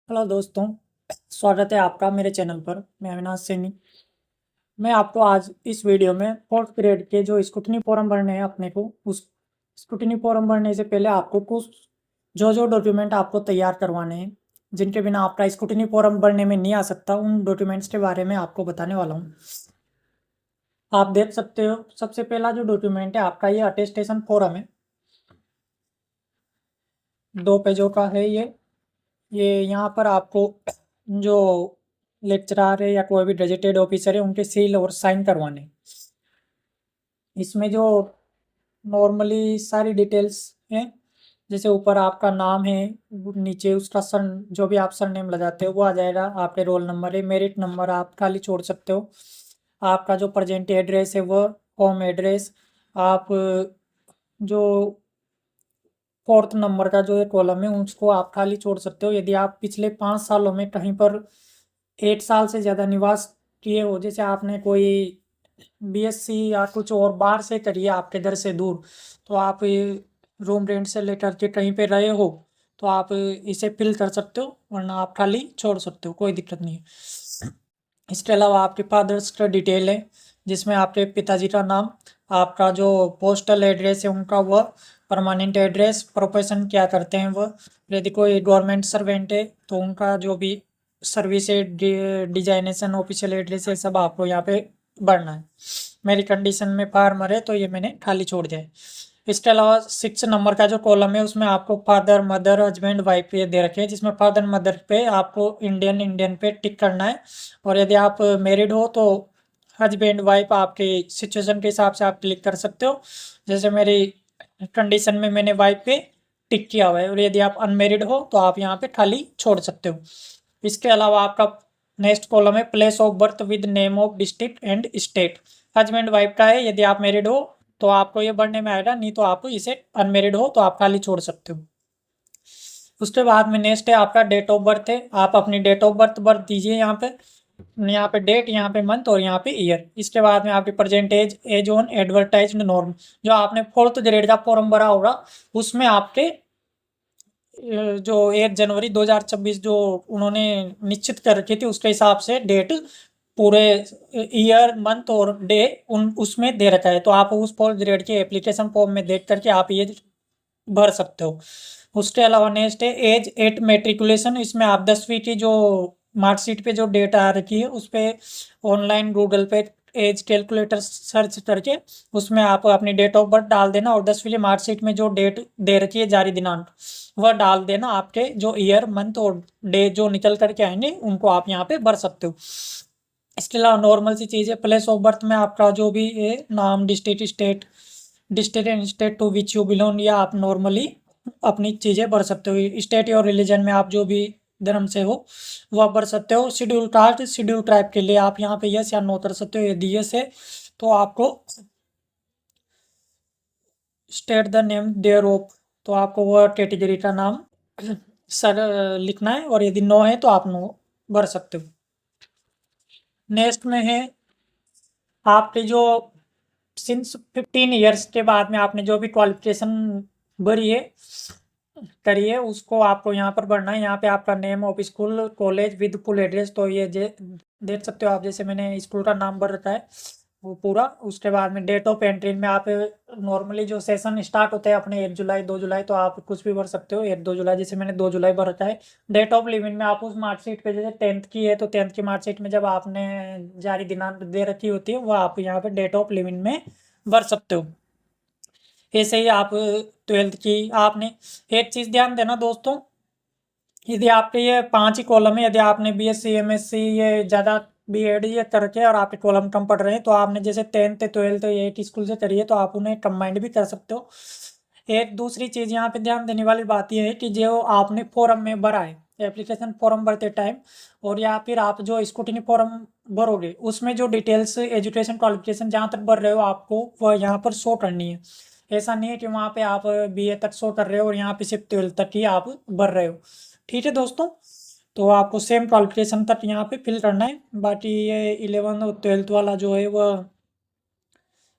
Hello दोस्तों, स्वागत है आपका मेरे चैनल पर। मैं अविनाश सैनी। मैं आपको आज इस वीडियो में फोर्थ ग्रेड के जो स्क्रूटनी फॉर्म भरने हैं अपने को, उस स्क्रूटनी फॉर्म भरने से पहले आपको कुछ जो डॉक्यूमेंट आपको तैयार करवाने हैं, जिनके बिना आपका स्क्रूटनी फॉर्म भरने में नहीं आ सकता, उन डॉक्यूमेंट्स के बारे में आपको बताने वाला हूँ। आप देख सकते हो, सबसे पहला जो डॉक्यूमेंट है आपका, ये अटेस्टेशन फॉर्म है। 2 पेजों का है ये यहाँ पर आपको जो लेक्चरर है या कोई भी गजेटेड ऑफिसर है, उनके सील और साइन करवाने। इसमें जो नॉर्मली सारी डिटेल्स हैं, जैसे ऊपर आपका नाम है, नीचे उसका सर, जो भी आप सर नेम लगाते हो वो आ जाएगा। आपके रोल नंबर है, मेरिट नंबर आप खाली छोड़ सकते हो। आपका जो प्रेजेंट एड्रेस है वो होम एड्रेस। आप जो फोर्थ नंबर का जो एक कॉलम है उसको आप खाली छोड़ सकते हो। यदि आप पिछले 5 सालों में कहीं पर 8 साल से ज़्यादा निवास किए हो, जैसे आपने कोई बीएससी या कुछ और बाहर से करिए आपके घर से दूर, तो आप रूम रेंट से लेकर के कहीं पे रहे हो, तो आप इसे फिल कर सकते हो, वरना आप खाली छोड़ सकते हो, कोई दिक्कत नहीं है। इसके अलावा आपके फादर्स का डिटेल है, जिसमें आपके पिताजी का नाम, आपका जो पोस्टल एड्रेस है उनका वह, परमानेंट एड्रेस, प्रोफेशन क्या करते हैं वह, यदि कोई गवर्नमेंट सर्वेंट है तो उनका जो भी सर्विस है, डिजाइनेशन, ऑफिशियल एड्रेस है, सब आपको यहाँ पे भरना है। मेरी कंडीशन में फार्मर है तो ये मैंने खाली छोड़ दिया है। इसके अलावा 6 नंबर का जो कॉलम है उसमें आपको फादर, मदर, हस्बैंड, वाइफ ये दे रखे हैं, जिसमें फादर मदर पे आपको इंडियन पे टिक करना है। और यदि आप मैरिड हो तो हस्बैंड वाइफ आपके सिचुएशन के हिसाब से आप क्लिक कर सकते हो। जैसे मेरी कंडीशन में मैंने वाइफ पे टिक किया हुआ है, और यदि आप अनमेरिड हो तो आप यहाँ पे खाली छोड़ सकते हो। इसके अलावा आपका नेक्स्ट कॉलम है place of birth with name of district and state. Husband wife का है, यदि आप मैरिड हो तो आपको ये भरने में आएगा, नहीं तो आप इसे अनमेरिड हो तो आप खाली छोड़ सकते हो। उसके बाद में नेक्स्ट है आपका डेट ऑफ बर्थ है। आप अपनी डेट ऑफ बर्थ दीजिए यहाँ पे डेट, यहाँ पे मंथ और यहाँ पे ईयर। इसके बाद में आपकी present age, age on advertised norm. जो आपने फोर्थ ग्रेड का फॉर्म भरा होगा उसमें आपके जो 1 जनवरी 2026 जो उन्होंने निश्चित कर रखी थी, उसके हिसाब से डेट पूरे ईयर, मंथ और डे उन उसमें दे रखा है, तो आप उस फोर्थ ग्रेड के एप्लीकेशन फॉर्म में देख करके आप ये भर सकते हो। उसके अलावा नेक्स्ट है एज एट मेट्रिकुलेशन। इसमें आप 10वीं की जो मार्कशीट पे जो डेट आ रखी है उस पे ऑनलाइन गूगल पे एज कैलकुलेटर सर्च करके उसमें आप अपनी डेट ऑफ बर्थ डाल देना, और 10वीं की मार्कशीट में जो डेट दे रखी है जारी दिनांक, वह डाल देना। आपके जो ईयर, मंथ और डे जो निकल करके आएंगे उनको आप यहाँ पे भर सकते हो। इसके अलावा नॉर्मल सी चीज़ है, प्लेस ऑफ बर्थ में आपका जो भी है नाम, district and state to which you belong, या आप नॉर्मली अपनी चीज़ें भर सकते हो। स्टेट और रिलीजन में आप जो भी धर्म से हो वह भर सकते हो। शेड्यूल कास्ट, शेड्यूल ट्राइब के लिए आप यहाँ पे यस या नो कर सकते हो। यदि यस है तो आपको state the name there of, तो आपको वह कैटेगरी का नाम सर लिखना है, और यदि नो है तो आप नो भर सकते हो। नेक्स्ट में है आपके जो सिंस 15 ईयर्स के बाद में आपने जो भी क्वालिफिकेशन भरी है, करिए, उसको आपको यहाँ पर भरना है। यहाँ पे आपका name of school, college with full address, तो ये देख सकते हो आप, जैसे मैंने स्कूल का नाम भर रखा है वो पूरा। उसके बाद में डेट ऑफ एंट्री में आप नॉर्मली जो सेशन स्टार्ट होते हैं अपने 1 जुलाई 2 जुलाई, तो आप कुछ भी भर सकते हो 1 2 जुलाई, जैसे मैंने 2 जुलाई भर रखा है। डेट ऑफ लिविंग में आप उस मार्कशीट पे, जैसे 10th की है तो 10th की मार्कशीट में जब आपने जारी दिनांक दे रखी होती है वो आप यहाँ पे डेट ऑफ लिविंग में भर सकते हो। ऐसे ही आप 12th की आपने, एक चीज़ ध्यान देना दोस्तों, यदि आपके ये 5 ही कॉलम है, यदि आपने बीएससी एमएससी ये ज़्यादा बीएड ये करके और आपके कॉलम कम पढ़ रहे हैं, तो आपने जैसे 10th 12th एक स्कूल से करिए तो आप उन्हें कंबाइंड भी कर सकते हो। एक दूसरी चीज़ यहाँ पे ध्यान देने वाली बात यह है कि जो आपने फॉर्म में भरा है, एप्लीकेशन फॉर्म भरते टाइम, और या फिर आप जो स्क्रूटिनी फॉर्म भरोगे उसमें जो डिटेल्स, एजुकेशन क्वालिफिकेशन जहाँ तक भर रहे हो आपको वह यहाँ पर शो करनी है। ऐसा नहीं है कि वहाँ पे आप बीए तक शो कर रहे हो और यहाँ पे सिर्फ 12th तक ही आप भर रहे हो। ठीक है दोस्तों, तो आपको सेम क्वालिफिकेशन तक यहाँ पे फिल करना है। बाकी ये 11 और 12th वाला जो है वह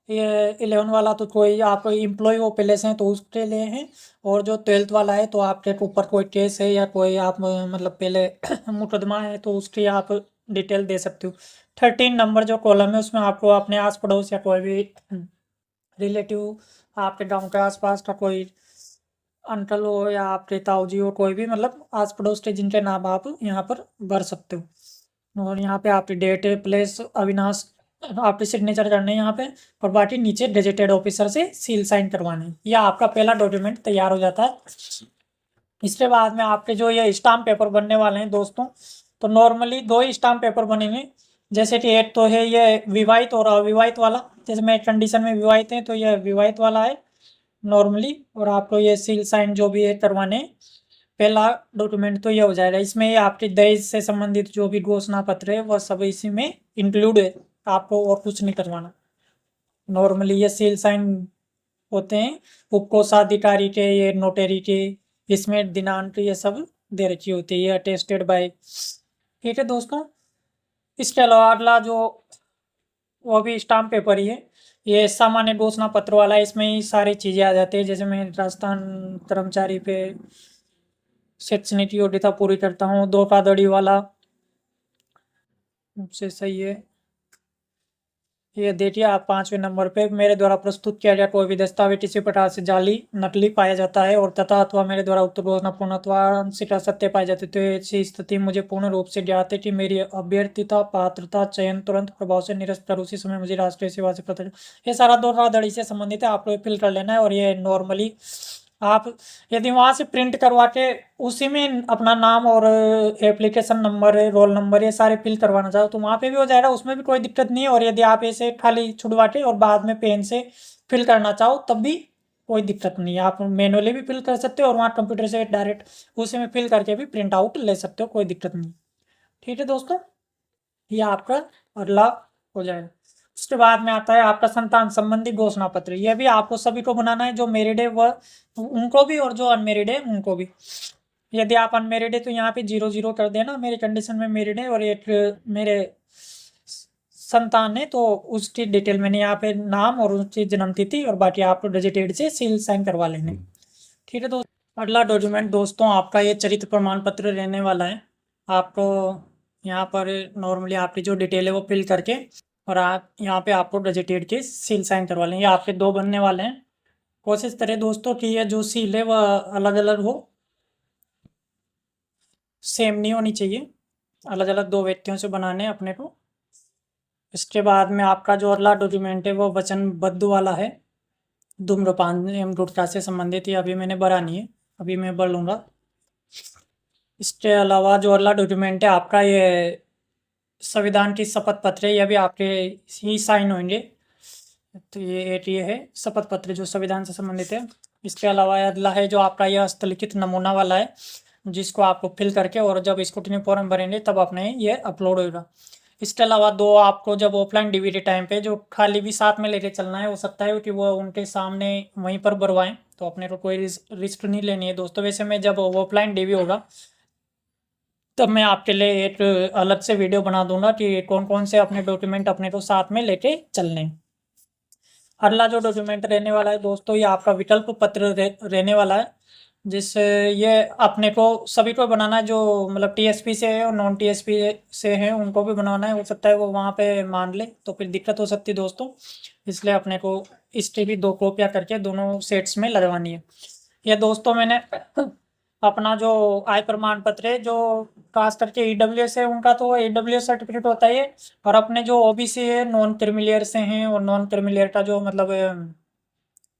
ये 11 वाला तो कोई आप एम्प्लॉय हो पहले से हैं तो उसके लिए है, और जो 12th वाला है तो आपके ऊपर कोई केस है या कोई आप मतलब पहले मुकदमा है तो उसकी आप डिटेल दे सकते हो। 13 नंबर जो कॉलम है उसमें आपको अपने आस पड़ोस या कोई भी रिलेटिव, आपके गांव के आसपास का कोई अंकल हो या आपके ताऊ जी हो, कोई भी मतलब आस पड़ोस के जिनके नाम आप यहाँ पर भर सकते हो। और यहाँ पे आपकी डेट प्लेस अविनाश आपके सिग्नेचर करने हैं यहाँ पे, और बाकी नीचे गेजेटेड ऑफिसर से सील साइन करवाने हैं। यह आपका पहला डॉक्यूमेंट तैयार हो जाता है। इसके बाद में आपके जो ये स्टाम्प पेपर बनने वाले हैं दोस्तों, तो नॉर्मली दो ही स्टाम्प पेपर बनेंगे। जैसे कि एक तो है ये विवाहित और अविवाहित वाला, जैसे मैं कंडीशन में विवाहित है तो ये विवाहित वाला है नॉर्मली, और आपको ये सील साइन जो भी है करवाने हैं। पहला डॉक्यूमेंट तो ये हो जाएगा। इसमें ये आपके दहेज से संबंधित जो भी घोषणा पत्र है वह सब इसी में इंक्लूड है, आपको और कुछ नहीं करवाना। नॉर्मली ये सील साइन होते हैं उपकोषाधिकारी के, ये नोटरी के, इसमें दिनांक ये सब दे रखी होती है, ये अटेस्टेड बाय। ठीक है दोस्तों, इसके अलावा अगला जो वो भी स्टाम्प पेपर ही है, ये सामान्य घोषणा पत्र वाला है। इसमें ही सारी चीज़ें आ जाती है, जैसे मैं राजस्थान कर्मचारी पे शैक्षणिक योग्यता पूरी करता हूँ, धोखाधड़ी वाला से सही है। ये देखिए आप 5वें नंबर पे, मेरे द्वारा प्रस्तुत किया गया कोई भी दस्तावेज किसी प्रकार से जाली नकली पाया जाता है और तथा अथवा मेरे द्वारा उक्त घोषणा पूर्ण अथवा आंशिक असत्य पाई जाती है, तो ऐसी स्थिति मुझे पूर्ण रूप से ज्ञात है कि मेरी अभ्यर्थता पात्रता चयन तुरंत प्रभाव से निरस्त कर उसी समय मुझे राष्ट्रीय सेवा से पता। ये सारा धोखाधड़ी से संबंधित है, आपको फिल कर लेना है। और ये नॉर्मली आप यदि वहाँ से प्रिंट करवा के उसी में अपना नाम और एप्लीकेशन नंबर, रोल नंबर ये सारे फिल करवाना चाहो तो वहाँ पे भी हो जाएगा, उसमें भी कोई दिक्कत नहीं है। और यदि आप ऐसे खाली छुड़वा के और बाद में पेन से फिल करना चाहो तब भी कोई दिक्कत नहीं है, आप मैनुअली भी फिल कर सकते हो और वहाँ कंप्यूटर से डायरेक्ट उसी में फिल करके भी प्रिंट आउट ले सकते हो, कोई दिक्कत नहीं। ठीक है दोस्तों, ये आपका अगला हो जाएगा। उसके बाद में आता है आपका संतान संबंधी घोषणा पत्र। यह भी आपको सभी को बनाना है, जो मैरिड है वह उनको भी और जो अनमेरिड है उनको भी। यदि आप अनमेरिड है तो यहाँ पे 0 0 कर देना, मेरे कंडीशन में मैरिड है और एक मेरे संतान है तो उसकी डिटेल मैंने यहाँ पे नाम और उसकी जन्म तिथि और बाकी आपको डिजिटेड से सील साइन करवा लेने। ठीक है दोस्तों, अगला डॉक्यूमेंट दोस्तों आपका ये चरित्र प्रमाण पत्र रहने वाला है। आपको यहाँ पर नॉर्मली आपकी जो डिटेल है वो फिल करके और आप यहाँ पे आपको गजेटेड के सील साइन करवा लेंगे। आपके दो बनने वाले हैं। कोशिश करें दोस्तों कि ये जो सील है वह अलग अलग हो, सेम नहीं होनी चाहिए, अलग अलग दो व्यक्तियों से बनाने हैं अपने को। इसके बाद में आपका जो अगला डॉक्यूमेंट है वो वचनबद्ध वाला है, धूम्रपान एवं गुटखा से संबंधित। ये अभी मैंने भरा नहीं है, अभी मैं भर लूँगा। इसके अलावा जो अगला डॉक्यूमेंट है आपका ये संविधान की शपथ पत्र है, यह भी आपके ही साइन होंगे। तो ये एक ये है शपथ पत्र जो संविधान से संबंधित है। इसके अलावा अगला है जो आपका यह हस्तलिखित नमूना वाला है, जिसको आपको फिल करके और जब स्क्रूटिनी फॉर्म भरेंगे तब अपने ये अपलोड होगा। इसके अलावा दो आपको जब ऑफलाइन डीवीडी टाइम पे जो खाली भी साथ में लेके चलना है, हो सकता है कि वो उनके सामने वहीं पर भरवाएं, तो अपने को कोई रिस्क नहीं लेनी है दोस्तों। वैसे में जब ऑफलाइन डीवी होगा तब मैं आपके लिए एक अलग से वीडियो बना दूंगा कि कौन कौन से अपने डॉक्यूमेंट अपने को साथ में लेके चलने हैं। अगला जो डॉक्यूमेंट रहने वाला है दोस्तों ये आपका विकल्प पत्र रहने वाला है, जिससे ये अपने को सभी को बनाना है, जो मतलब टीएसपी से है और नॉन टीएसपी से है उनको भी बनाना है। हो सकता है वो वहाँ पे मान ले तो फिर दिक्कत हो सकती है दोस्तों, इसलिए अपने को इसकी भी 2 कॉपियाँ करके दोनों सेट्स में लगवानी है। ये दोस्तों मैंने अपना जो आय प्रमाण पत्र है जो खास करके ईडब्ल्यूएस है उनका तो ईडब्ल्यूएस सर्टिफिकेट होता है ये, और अपने जो ओबीसी है नॉन क्रिमिलियर से हैं और नॉन क्रिमिलियर का जो मतलब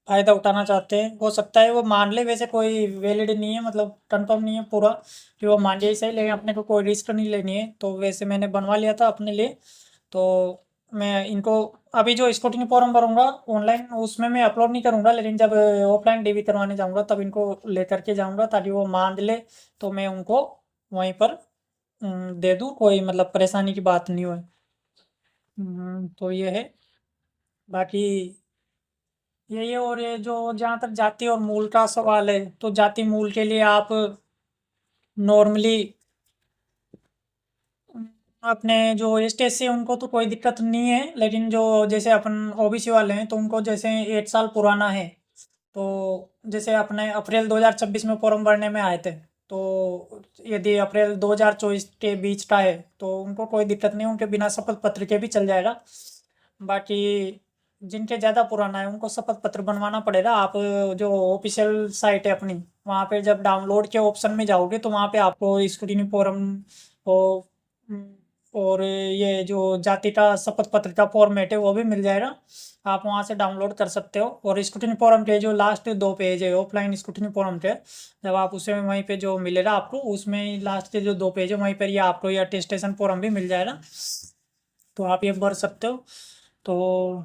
फायदा उठाना चाहते हैं, हो सकता है वो मान ले। वैसे कोई वैलिड नहीं है, मतलब कंफर्म नहीं है पूरा कि वो मान जाए सही, लेकिन अपने को कोई रिस्क नहीं लेनी है। तो वैसे मैंने बनवा लिया था अपने लिए, तो मैं इनको अभी जो स्क्रूटिनी फॉर्म भरूंगा ऑनलाइन उसमें मैं अपलोड नहीं करूंगा, लेकिन जब ऑफलाइन डीवी करवाने जाऊंगा तब इनको लेकर के जाऊंगा ताकि वो मान ले तो मैं उनको वहीं पर दे दूँ, कोई मतलब परेशानी की बात नहीं हो। तो ये है, बाकी यही है। और ये जो जहाँ तक जाति और मूल का सवाल है तो जाति मूल के लिए आप नॉर्मली अपने जो एसटी है उनको तो कोई दिक्कत नहीं है, लेकिन जो जैसे अपन ओबीसी वाले हैं तो उनको जैसे 8 साल पुराना है, तो जैसे अपने अप्रैल 2026 में फॉर्म भरने में आए थे, तो यदि अप्रैल 2024 के बीच का है तो उनको कोई दिक्कत नहीं, उनके बिना शपथ पत्र के भी चल जाएगा। बाकी जिनके ज़्यादा पुराना है उनको शपथ पत्र बनवाना पड़ेगा। आप जो ऑफिशियल साइट है अपनी, वहाँ पे जब डाउनलोड के ऑप्शन में जाओगे तो वहाँ पे आपको स्क्रूटिनी फॉर्म और और ये जो जाति का शपथ पत्र का फॉर्मेट है वो भी मिल जाएगा, आप वहाँ से डाउनलोड कर सकते हो। और स्क्रूटिनी फॉर्म के जो लास्ट 2 पेज है ऑफलाइन स्क्रूटिनी फॉर्म के, जब आप उसे वहीं पे जो मिलेगा आपको, उसमें लास्ट के जो 2 पेज है वहीं पर ये आपको ये अटेस्टेशन फॉर्म भी मिल जाएगा, तो आप ये भर सकते हो। तो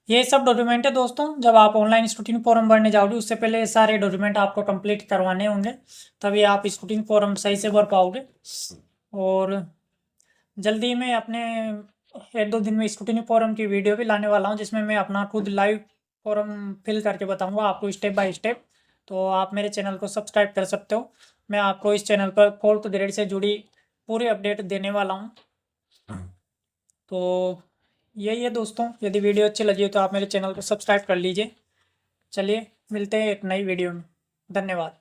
ये सब डॉक्यूमेंट है दोस्तों, जब आप ऑनलाइन स्क्रूटिनी फॉर्म भरने जाओगे उससे पहले ये सारे डॉक्यूमेंट आपको कंप्लीट करवाने होंगे, तभी आप स्क्रूटिनी फॉर्म सही से भर पाओगे। और जल्दी मैं अपने 1-2 दिन में स्क्रूटिनी फॉर्म की वीडियो भी लाने वाला हूँ, जिसमें मैं अपना खुद लाइव फॉर्म फिल करके बताऊँगा आपको स्टेप बाय स्टेप। तो आप मेरे चैनल को सब्सक्राइब कर सकते हो, मैं आपको इस चैनल पर 4th ग्रेड से जुड़ी पूरी अपडेट देने वाला हूँ। तो यही है दोस्तों, यदि वीडियो अच्छी लगी हो तो आप मेरे चैनल को सब्सक्राइब कर लीजिए। चलिए मिलते हैं एक नई वीडियो में, धन्यवाद।